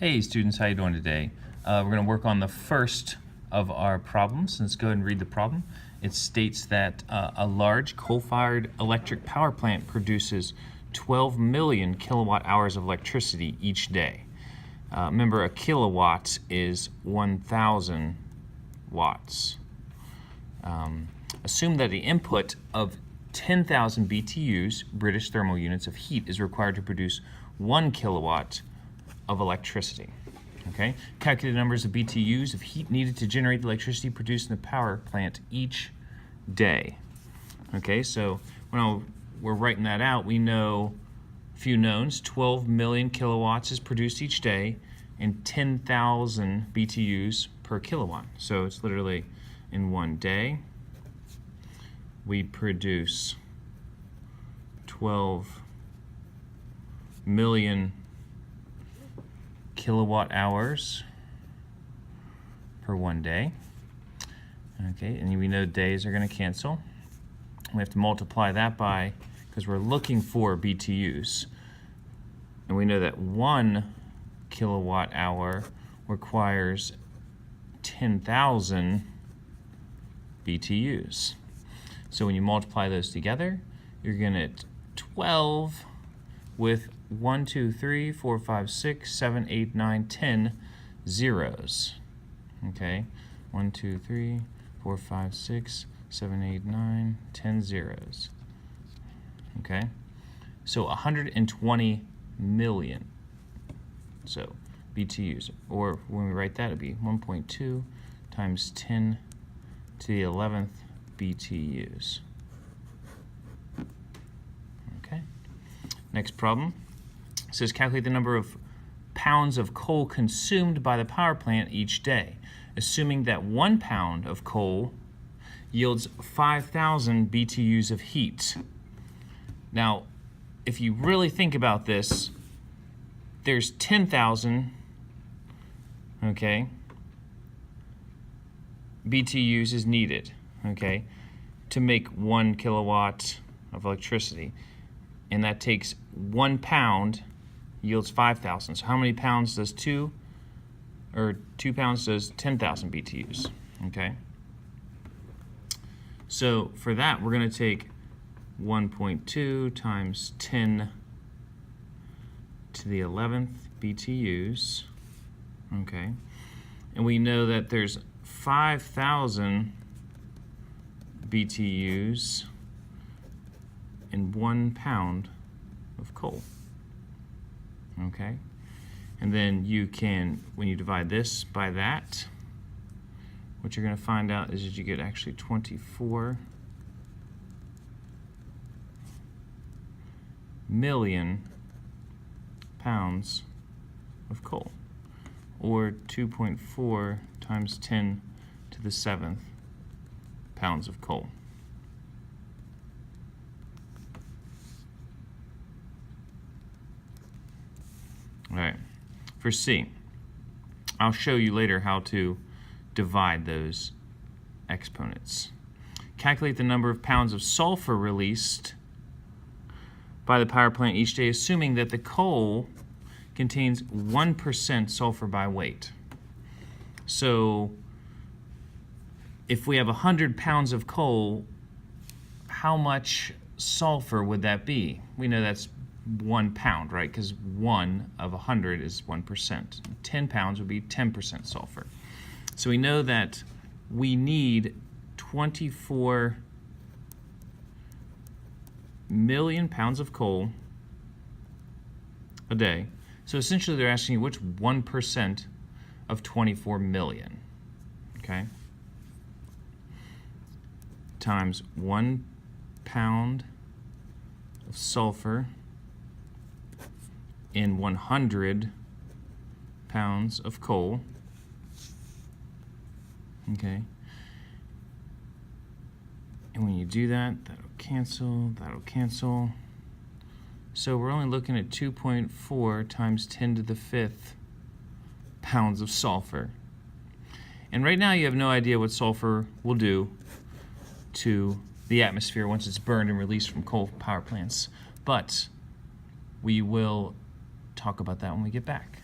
Hey students, how you doing today? We're going to work on the first of our problems. Let's go ahead and read the problem. It states that a large coal-fired electric power plant produces 12 million kilowatt hours of electricity each day. Remember, a kilowatt is 1,000 watts. Assume that the input of 10,000 BTUs, British thermal units of heat, is required to produce 1 kilowatt of electricity. Okay, calculate the numbers of BTUs of heat needed to generate the electricity produced in the power plant each day. Okay, so when we're writing that out, we know a few knowns. 12 million kilowatts is produced each day and 10,000 BTUs per kilowatt. So it's literally in one day we produce 12 million kilowatt hours per one day. Okay, and we know days are going to cancel. We have to multiply that by, because we're looking for BTUs, and we know that 1 kilowatt hour requires 10,000 BTUs. So when you multiply those together, you're going to get 12 with 1, 2, 3, 4, 5, 6, 7, 8, 9, 10 zeros. Okay, 1, 2, 3, 4, 5, 6, 7, 8, 9, 10 zeros. Okay, so 120 million. So BTUs, or when we write that, it'd be 1.2 times 10 to the 11th BTUs. Okay, next problem. It says calculate the number of pounds of coal consumed by the power plant each day, assuming that 1 pound of coal yields 5,000 BTUs of heat. Now, if you really think about this, there's 10,000, okay, BTUs is needed, okay, to make 1 kilowatt of electricity. And that takes 1 pound yields 5,000. So how many pounds does 2 pounds does 10,000 BTUs, okay? So for that, we're going to take 1.2 times 10 to the 11th BTUs, okay? And we know that there's 5,000 BTUs in 1 pound of coal. Okay, and then you can, when you divide this by that, what you're going to find out is that you get actually 24 million pounds of coal, or 2.4 times 10 to the 7th pounds of coal. All right, for C, I'll show you later how to divide those exponents. Calculate the number of pounds of sulfur released by the power plant each day, assuming that the coal contains 1% sulfur by weight. So if we have 100 pounds of coal, how much sulfur would that be? We know that's 1 pound, right? Because 1 of 100 is 1%. 10 pounds would be 10% sulfur. So we know that we need 24 million pounds of coal a day. So essentially they're asking you which 1% of 24 million, okay? Times 1 pound of sulfur in 100 pounds of coal, okay? And when you do that, that'll cancel. So we're only looking at 2.4 times 10 to the 5th pounds of sulfur. And right now you have no idea what sulfur will do to the atmosphere once it's burned and released from coal power plants. But we will talk about that when we get back.